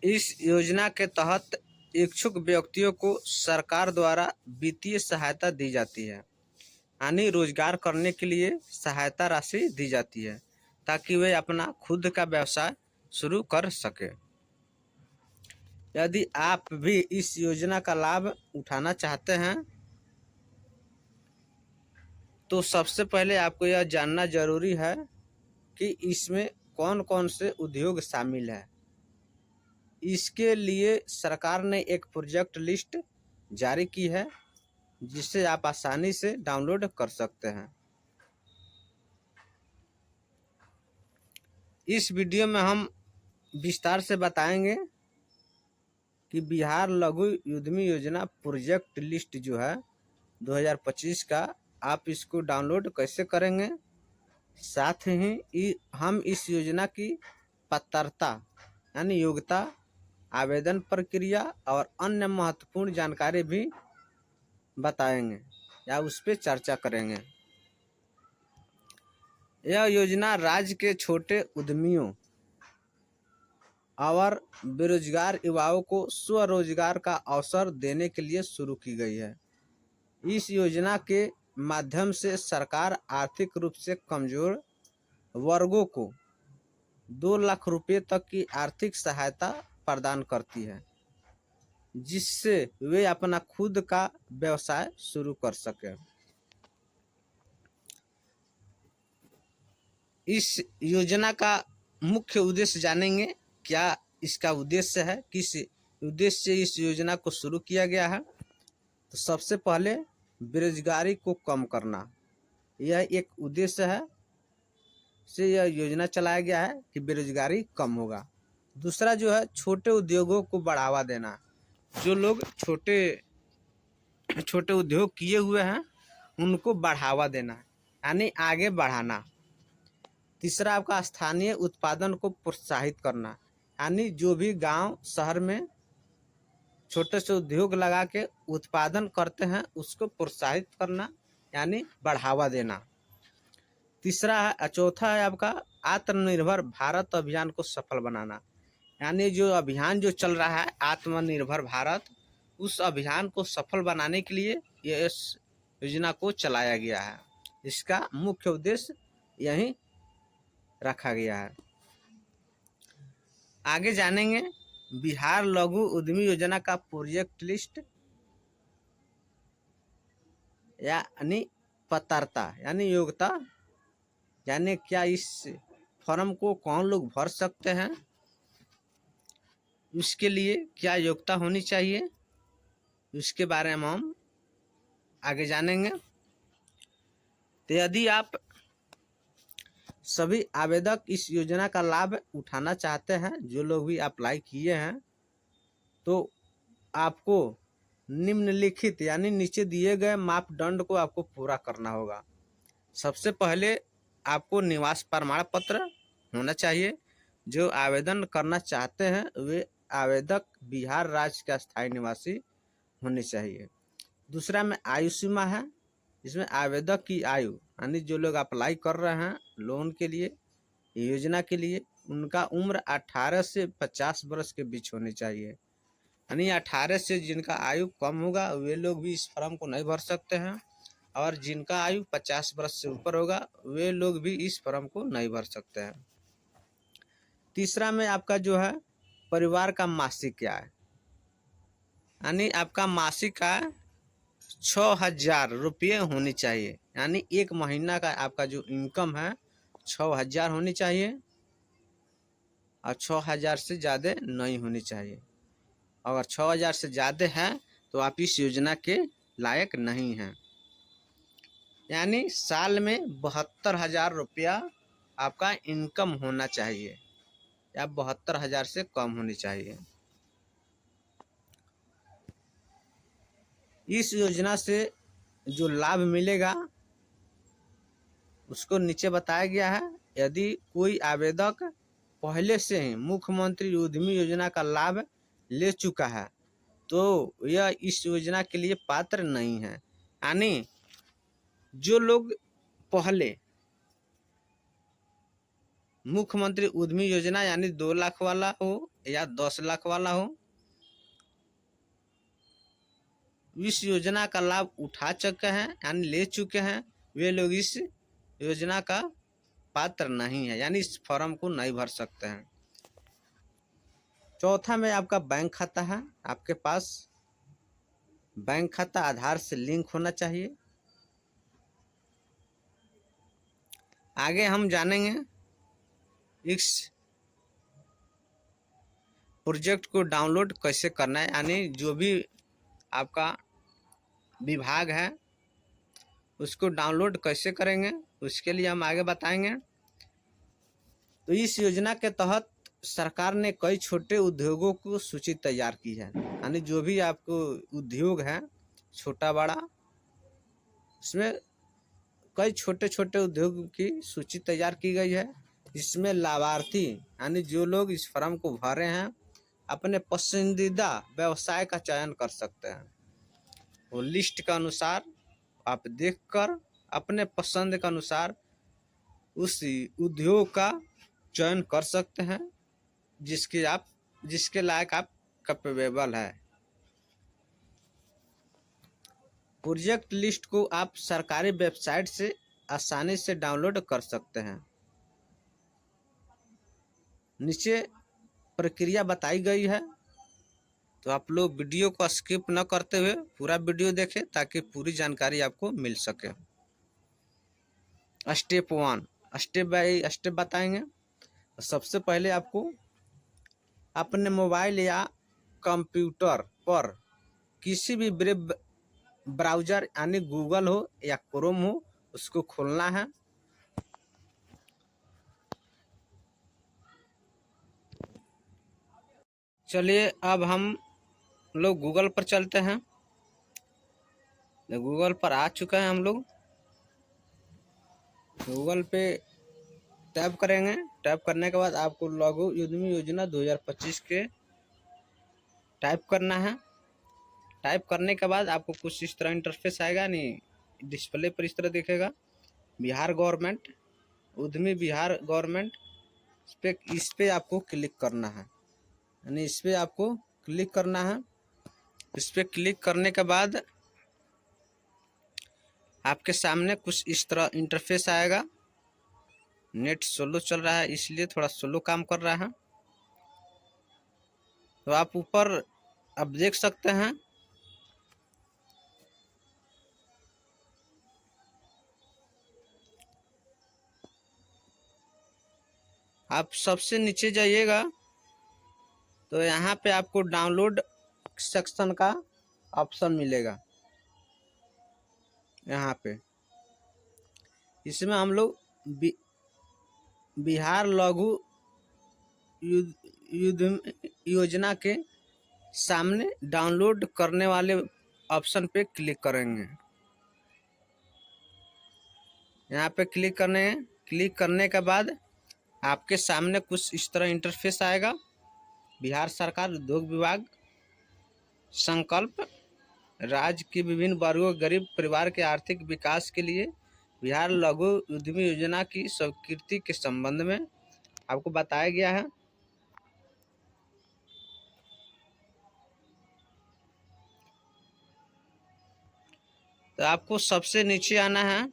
इस योजना के तहत इच्छुक व्यक्तियों को सरकार द्वारा वित्तीय सहायता दी जाती है, यानी रोजगार करने के लिए सहायता राशि दी जाती है ताकि वे अपना खुद का व्यवसाय शुरू कर सके। यदि आप भी इस योजना का लाभ उठाना चाहते हैं तो सबसे पहले आपको यह जानना जरूरी है कि इसमें कौन कौन से उद्योग शामिल है। इसके लिए सरकार ने एक प्रोजेक्ट लिस्ट जारी की है जिसे आप आसानी से डाउनलोड कर सकते हैं। इस वीडियो में हम विस्तार से बताएंगे कि बिहार लघु उद्यमी योजना प्रोजेक्ट लिस्ट जो है 2025 का, आप इसको डाउनलोड कैसे करेंगे। साथ ही हम इस योजना की पात्रता यानी योग्यता, आवेदन प्रक्रिया और अन्य महत्वपूर्ण जानकारी भी बताएंगे या उस पर चर्चा करेंगे। यह योजना राज्य के छोटे उद्यमियों और बेरोजगार युवाओं को स्वरोजगार का अवसर देने के लिए शुरू की गई है। इस योजना के माध्यम से सरकार आर्थिक रूप से कमजोर वर्गों को 2 लाख रुपए तक की आर्थिक सहायता प्रदान करती है, जिससे वे अपना खुद का व्यवसाय शुरू कर सके। इस योजना का मुख्य उद्देश्य जानेंगे। क्या इसका उद्देश्य है, किस उद्देश्य से इस योजना को शुरू किया गया है। तो सबसे पहले बेरोजगारी को कम करना, यह एक उद्देश्य है से यह योजना चलाया गया है कि बेरोजगारी कम होगा। दूसरा जो है छोटे उद्योगों को बढ़ावा देना, जो लोग छोटे छोटे उद्योग किए हुए हैं उनको बढ़ावा देना यानी आगे बढ़ाना। तीसरा आपका स्थानीय उत्पादन को प्रोत्साहित करना, यानी जो भी गांव शहर में छोटे से उद्योग लगा के उत्पादन करते हैं उसको प्रोत्साहित करना यानी बढ़ावा देना। तीसरा है चौथा है आपका आत्मनिर्भर भारत अभियान को सफल बनाना, यानी जो अभियान जो चल रहा है आत्मनिर्भर भारत, उस अभियान को सफल बनाने के लिए ये इस योजना को चलाया गया है। इसका मुख्य उद्देश्य यही रखा गया है। आगे जानेंगे बिहार लघु उद्यमी योजना का प्रोजेक्ट लिस्ट यानी पात्रता यानी योग्यता, यानी क्या इस फॉर्म को कौन लोग भर सकते हैं, उसके लिए क्या योग्यता होनी चाहिए, उसके बारे में हम आगे जानेंगे। तो यदि आप सभी आवेदक इस योजना का लाभ उठाना चाहते हैं, जो लोग भी अप्लाई किए हैं, तो आपको निम्नलिखित यानी नीचे दिए गए मापदंड को आपको पूरा करना होगा। सबसे पहले आपको निवास प्रमाण पत्र होना चाहिए। जो आवेदन करना चाहते हैं वे आवेदक बिहार राज्य का स्थायी निवासी होने चाहिए। दूसरा में आयु सीमा है, इसमें आवेदक की आयु यानी जो लोग अप्लाई कर रहे हैं लोन के लिए योजना के लिए, उनका उम्र 18 से 50 वर्ष के बीच होनी चाहिए। यानी 18 से जिनका आयु कम होगा वे लोग भी इस फॉर्म को नहीं भर सकते हैं, और जिनका आयु 50 वर्ष से ऊपर होगा वे लोग भी इस फॉर्म को नहीं भर सकते हैं। तीसरा में आपका जो है परिवार का मासिक आय, यानी आपका मासिक आय 6,000 रुपये होनी चाहिए, यानी एक महीना का आपका जो इनकम है 6,000 होनी चाहिए और 6,000 से ज़्यादा नहीं होनी चाहिए। अगर 6,000 से ज़्यादा है तो आप इस योजना के लायक नहीं हैं। यानी साल में 72,000 रुपया आपका इनकम होना चाहिए या 72,000 से कम होनी चाहिए। इस योजना से जो लाभ मिलेगा उसको नीचे बताया गया है। यदि कोई आवेदक पहले से ही मुख्यमंत्री उद्यमी योजना का लाभ ले चुका है तो यह इस योजना के लिए पात्र नहीं है। यानी जो लोग पहले मुख्यमंत्री उद्यमी योजना यानी 2 लाख वाला हो या 10 लाख वाला हो, इस योजना का लाभ उठा चुके हैं यानी ले चुके हैं, वे लोग इस योजना का पात्र नहीं है, यानी इस फॉर्म को नहीं भर सकते हैं। चौथा में आपका बैंक खाता है, आपके पास बैंक खाता आधार से लिंक होना चाहिए। आगे हम जानेंगे इस प्रोजेक्ट को डाउनलोड कैसे करना है, यानी जो भी आपका विभाग है उसको डाउनलोड कैसे करेंगे, उसके लिए हम आगे बताएंगे। तो इस योजना के तहत सरकार ने कई छोटे उद्योगों को सूची तैयार की है, यानी जो भी आपको उद्योग है छोटा बड़ा, उसमें कई छोटे छोटे उद्योग की सूची तैयार की गई है। इसमें लाभार्थी यानी जो लोग इस फॉर्म को भरे हैं अपने पसंदीदा व्यवसाय का चयन कर सकते हैं। वो लिस्ट के अनुसार आप देखकर अपने पसंद के अनुसार उस उद्योग का चयन कर सकते हैं जिसके लायक आप कैपेबल है। प्रोजेक्ट लिस्ट को आप सरकारी वेबसाइट से आसानी से डाउनलोड कर सकते हैं। नीचे प्रक्रिया बताई गई है, तो आप लोग वीडियो को स्किप न करते हुए पूरा वीडियो देखें ताकि पूरी जानकारी आपको मिल सके। स्टेप 1 स्टेप बाय स्टेप बताएंगे। सबसे पहले आपको अपने मोबाइल या कंप्यूटर पर किसी भी वेब ब्राउज़र यानी गूगल हो या क्रोम हो उसको खोलना है। चलिए अब हम लोग गूगल पर चलते हैं। गूगल पर आ चुका है हम लोग। गूगल पे टैप करेंगे। टैप करने के बाद आपको लघु उद्यमी योजना 2025 के टाइप करना है। टाइप करने के बाद आपको कुछ इस तरह इंटरफेस आएगा, नहीं डिस्प्ले पर इस तरह दिखेगा, बिहार गवर्नमेंट, उद्यमी बिहार गवर्नमेंट। इस पे आपको क्लिक करना है, यानी इस पे आपको क्लिक करना है। इस पे क्लिक करने के बाद आपके सामने कुछ इस तरह इंटरफेस आएगा। नेट स्लो चल रहा है इसलिए थोड़ा स्लो काम कर रहा है। तो आप ऊपर अब देख सकते हैं आप सबसे नीचे जाइएगा तो यहाँ पे आपको डाउनलोड सेक्शन का ऑप्शन मिलेगा। यहाँ पे इसमें हम लोग बिहार लघु योजना के सामने डाउनलोड करने वाले ऑप्शन पे क्लिक करेंगे। यहाँ पे क्लिक करने के बाद आपके सामने कुछ इस तरह इंटरफेस आएगा। बिहार सरकार उद्योग विभाग संकल्प राज्य की विभिन्न वर्गों गरीब परिवार के आर्थिक विकास के लिए बिहार लघु उद्यमी योजना की स्वीकृति के संबंध में आपको बताया गया है। तो आपको सबसे नीचे आना है।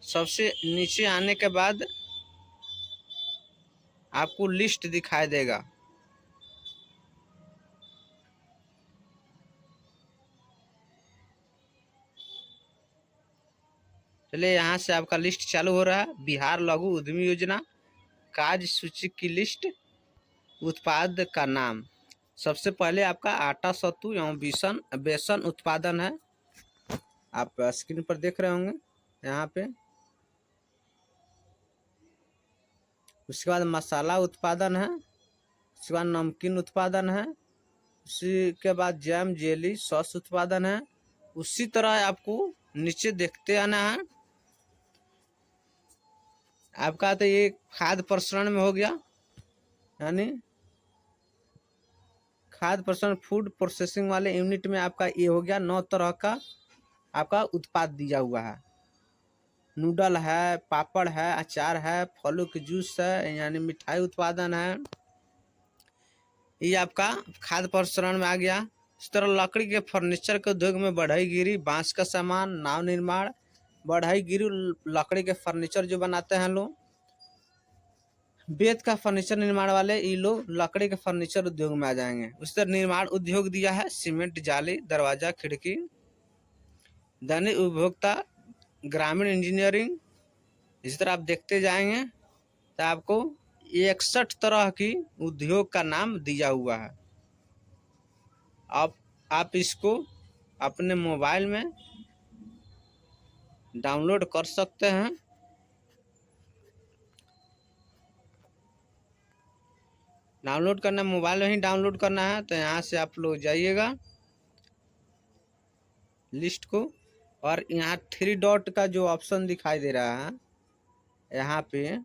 सबसे नीचे आने के बाद आपको लिस्ट दिखाई देगा। चलिए यहाँ से आपका लिस्ट चालू हो रहा है। बिहार लघु उद्यमी योजना कार्य सूची की लिस्ट, उत्पाद का नाम। सबसे पहले आपका आटा सत्तू एवं बेसन उत्पादन है। आप स्क्रीन पर देख रहे होंगे यहाँ पे। उसके बाद मसाला उत्पादन है। उसके बाद नमकीन उत्पादन है। उसी के बाद जैम जेली सॉस उत्पादन है। उसी तरह आपको नीचे देखते आना है। आपका तो ये खाद्य प्रसंस्करण में हो गया, यानी खाद्य प्रसंस्करण फूड प्रोसेसिंग वाले यूनिट में आपका ये हो गया। 9 तरह का आपका उत्पाद दिया हुआ है। नूडल है, पापड़ है, अचार है, फलों के जूस है, यानी मिठाई उत्पादन है। ये आपका खाद्य प्रसंस्करण में आ गया। इस तरह लकड़ी के फर्नीचर के उद्योग में बढ़ई गिरी, बांस का सामान, नाव निर्माण, बढ़ई गिरी लकड़ी के फर्नीचर जो बनाते हैं लोग, बेत का फर्नीचर निर्माण वाले ये लोग लकड़ी के फर्नीचर उद्योग में आ जाएंगे। उस तरह निर्माण उद्योग दिया है सीमेंट, जाली, दरवाजा, खिड़की। दैनिक उपभोक्ता, ग्रामीण इंजीनियरिंग। इस तरह आप देखते जाएंगे तो आपको 61 तरह की उद्योग का नाम दिया हुआ है। आप इसको अपने मोबाइल में डाउनलोड कर सकते हैं। डाउनलोड करना, मोबाइल में ही डाउनलोड करना है। तो यहाँ से आप लोग जाइएगा लिस्ट को, और यहाँ 3 डॉट का जो ऑप्शन दिखाई दे रहा है, यहाँ पे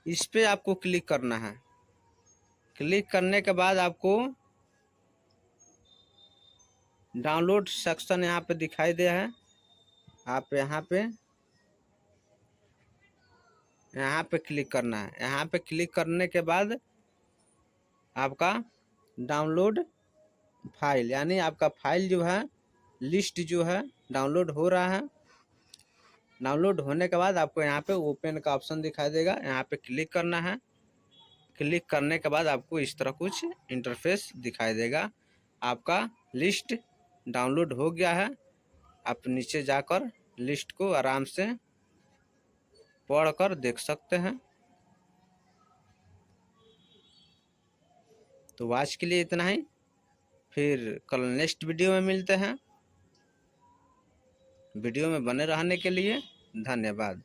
इस पे आपको क्लिक करना है। क्लिक करने के बाद आपको डाउनलोड सेक्शन यहाँ पे दिखाई दे है। आप यहाँ पे क्लिक करना है। यहाँ पे क्लिक करने के बाद आपका डाउनलोड फाइल, यानी आपका फाइल जो है, लिस्ट जो है डाउनलोड हो रहा है। डाउनलोड होने के बाद आपको यहाँ पे ओपन का ऑप्शन दिखाई देगा, यहाँ पे क्लिक करना है। क्लिक करने के बाद आपको इस तरह कुछ इंटरफेस दिखाई देगा। आपका लिस्ट डाउनलोड हो गया है। आप नीचे जाकर लिस्ट को आराम से पढ़कर देख सकते हैं। तो आज के लिए इतना ही, फिर कल नेक्स्ट वीडियो में मिलते हैं। वीडियो में बने रहने के लिए धन्यवाद।